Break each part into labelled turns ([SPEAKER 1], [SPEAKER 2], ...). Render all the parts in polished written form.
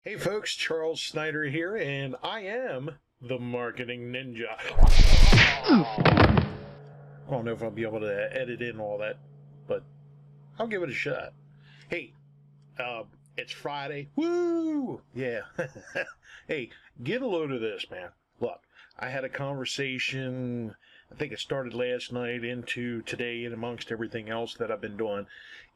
[SPEAKER 1] Hey folks, Charles Snyder here, and I am the Marketing Ninja. I don't know if I'll be able to edit in all that, but I'll give it a shot. Hey, it's Friday. Woo! Yeah. Hey, get a load of this, man. Look, I had a conversation, I think it started last night into today and amongst everything else that I've been doing,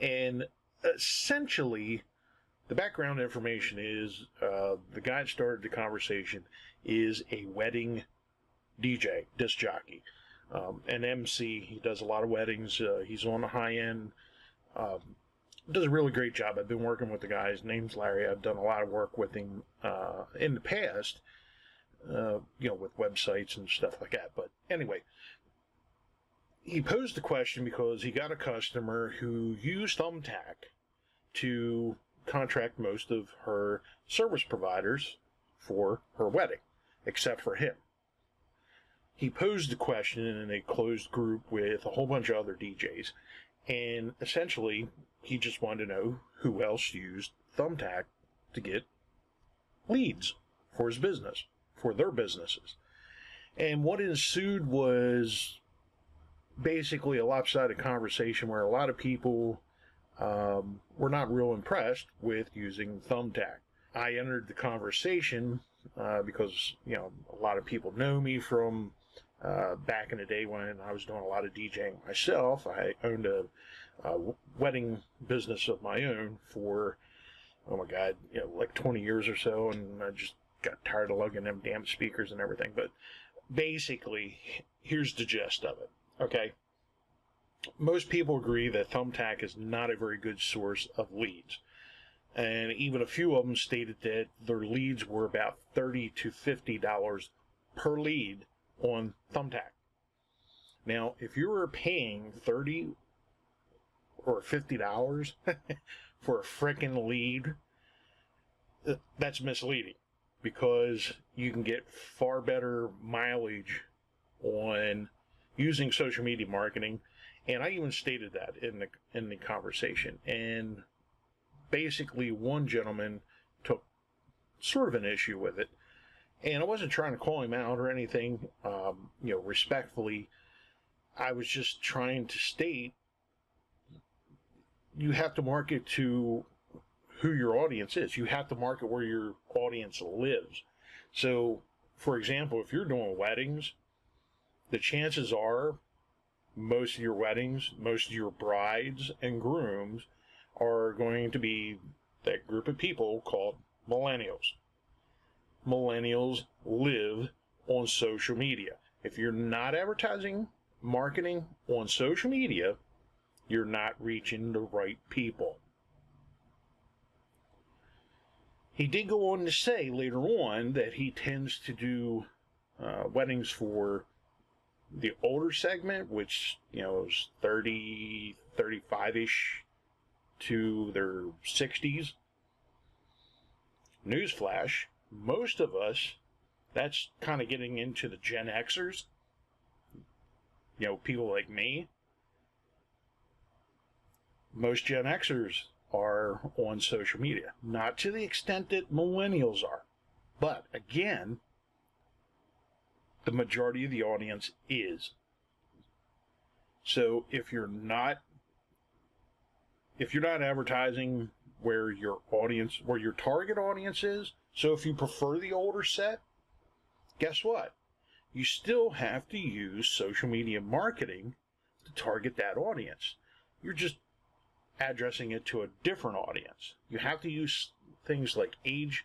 [SPEAKER 1] and essentially the background information is the guy that started the conversation is a wedding DJ, disc jockey, an MC. He does a lot of weddings. He's on the high end. Does a really great job. I've been working with the guy. His name's Larry. I've done a lot of work with him in the past, with websites and stuff like that. But anyway, he posed the question because he got a customer who used Thumbtack to contract most of her service providers for her wedding, except for him. He posed the question in a closed group with a whole bunch of other DJs, and essentially he just wanted to know who else used Thumbtack to get leads for his business, for their businesses. And what ensued was basically a lopsided conversation where a lot of people were not real impressed with using Thumbtack. I entered the conversation because, a lot of people know me from back in the day when I was doing a lot of DJing myself. I owned a wedding business of my own for, oh my God, like 20 years or so, and I just got tired of lugging them damn speakers and everything. But basically, here's the gist of it, okay? Most people agree that Thumbtack is not a very good source of leads. And even a few of them stated that their leads were about $30 to $50 per lead on Thumbtack. Now, if you were paying $30 or $50 for a frickin' lead, that's misleading, because you can get far better mileage on using social media marketing. And I even stated that in the conversation. And basically, one gentleman took sort of an issue with it. And I wasn't trying to call him out or anything, respectfully. I was just trying to state you have to market to who your audience is. You have to market where your audience lives. So, for example, if you're doing weddings, the chances are most of your weddings, most of your brides and grooms are going to be that group of people called millennials. Millennials live on social media. If you're not advertising, marketing on social media, you're not reaching the right people. He did go on to say later on that he tends to do weddings for the older segment, which, is 30, 35-ish to their 60s. Newsflash, most of us, that's kind of getting into the Gen Xers. People like me. Most Gen Xers are on social media. Not to the extent that millennials are. But, again, the majority of the audience is. So if you're not advertising where your target audience is, so if you prefer the older set, guess what? You still have to use social media marketing to target that audience. You're just addressing it to a different audience. You have to use things like age,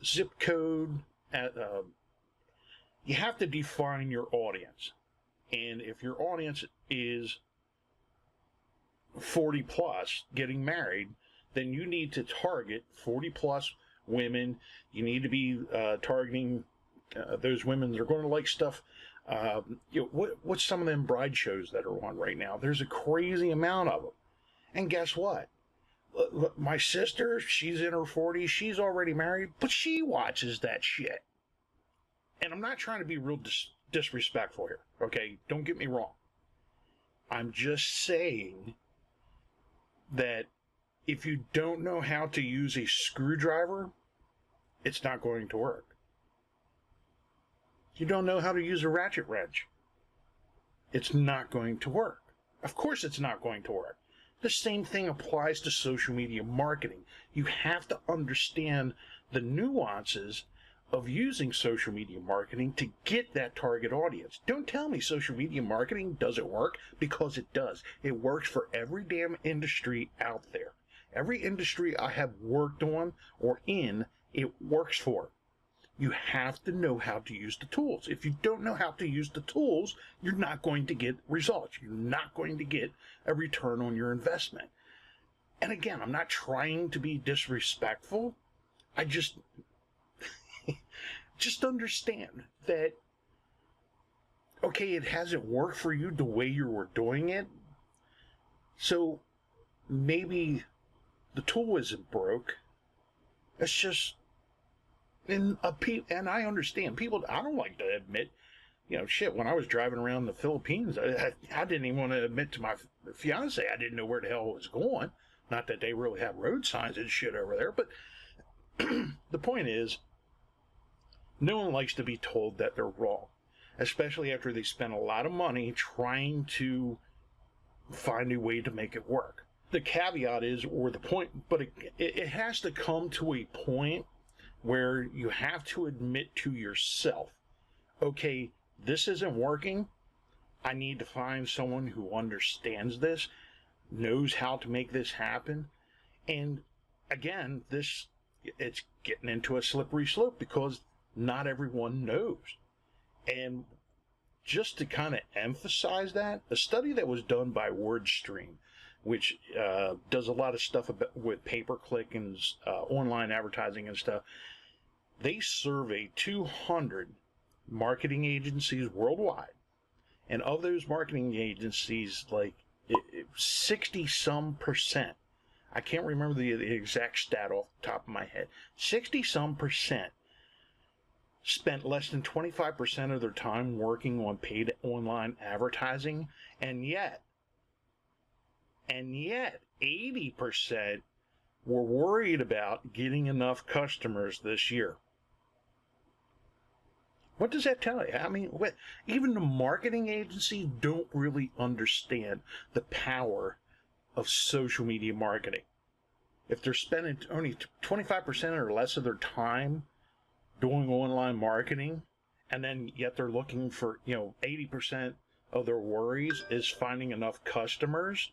[SPEAKER 1] zip code, you have to define your audience. And if your audience is 40 plus getting married, then you need to target 40 plus women. You need to be targeting those women that are going to like stuff. What's some of them bride shows that are on right now? There's a crazy amount of them. And guess what? My sister, she's in her 40s. She's already married, but she watches that shit. And I'm not trying to be real disrespectful here, okay? Don't get me wrong. I'm just saying that if you don't know how to use a screwdriver, it's not going to work. You don't know how to use a ratchet wrench, it's not going to work. Of course it's not going to work. The same thing applies to social media marketing. You have to understand the nuances of using social media marketing to get that target audience. Don't tell me social media marketing doesn't work, because it does. It works for every damn industry out there. Every industry I have worked on or in, it works for. You have to know how to use the tools. If you don't know how to use the tools, you're not going to get results. You're not going to get a return on your investment. And again, I'm not trying to be disrespectful. I just understand that, okay, it hasn't worked for you the way you were doing it. So maybe the tool isn't broke. It's just, and I understand people. I don't like to admit, shit. When I was driving around the Philippines, I didn't even want to admit to my fiance I didn't know where the hell I was going. Not that they really have road signs and shit over there, but the point is, no one likes to be told that they're wrong, especially after they spend a lot of money trying to find a way to make it work. The caveat is, or the point, but it has to come to a point where you have to admit to yourself, okay, this isn't working. I need to find someone who understands this, knows how to make this happen. And again, it's getting into a slippery slope because not everyone knows. And just to kind of emphasize that, a study that was done by WordStream, which does a lot of stuff with pay-per-click and online advertising and stuff, they surveyed 200 marketing agencies worldwide. And of those marketing agencies, like 60-some%, I can't remember the exact stat off the top of my head, 60-some% spent less than 25% of their time working on paid online advertising, and yet 80% were worried about getting enough customers this year. What does that tell you? I mean, even the marketing agencies don't really understand the power of social media marketing. If they're spending only 25% or less of their time doing online marketing, and then yet they're looking for, 80% of their worries is finding enough customers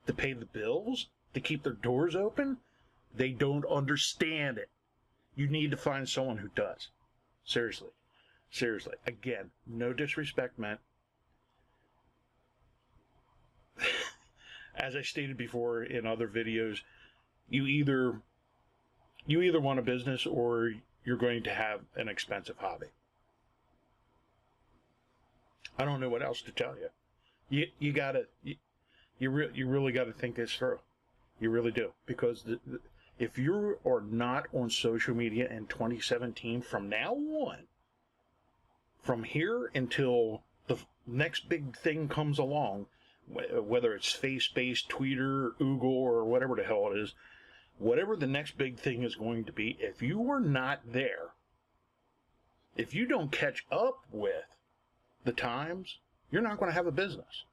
[SPEAKER 1] to pay the bills, to keep their doors open, they don't understand it. You need to find someone who does. Seriously. Again, no disrespect meant. As I stated before in other videos, you either want a business or you're going to have an expensive hobby. I don't know what else to tell you. You really got to think this through. You really do, because if you are not on social media in 2017, from now on, from here until the next big thing comes along, whether it's face-based, Twitter, Google, or whatever the hell it is, whatever the next big thing is going to be, if you are not there, if you don't catch up with the times, you're not going to have a business.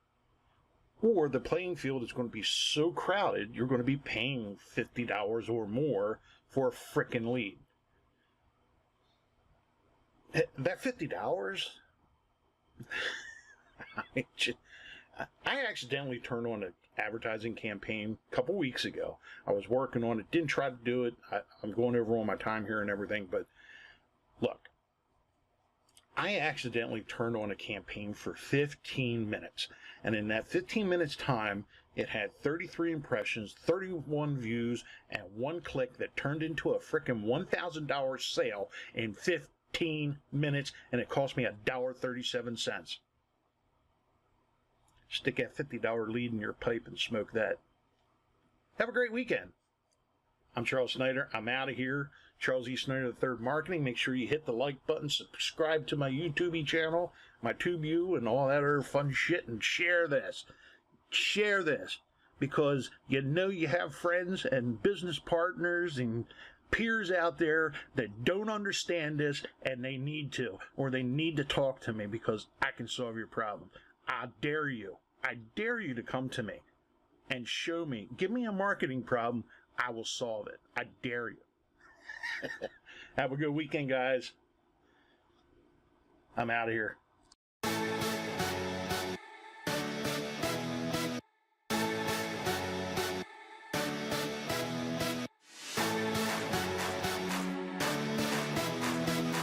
[SPEAKER 1] Or the playing field is going to be so crowded, you're going to be paying $50 or more for a frickin' lead. That $50, I accidentally turned on an advertising campaign a couple weeks ago. I was working on it, didn't try to do it. I'm going over all my time here and everything, but look, I accidentally turned on a campaign for 15 minutes. And in that 15 minutes time, it had 33 impressions, 31 views, and 1 click that turned into a frickin' $1,000 sale in 15 minutes, and it cost me $1.37. Stick that $50 lead in your pipe and smoke that. Have a great weekend. I'm Charles Snyder. I'm out of here. Charles E. Snyder III Marketing. Make sure you hit the like button, subscribe to my YouTube channel, my TubeU, and all that other fun shit, and share this. Share this. because you know you have friends and business partners and peers out there that don't understand this, and they need to, or they need to talk to me because I can solve your problem. I dare you to come to me and show me, give me a marketing problem, I will solve it. I dare you. Have a good weekend, guys. I'm out of here.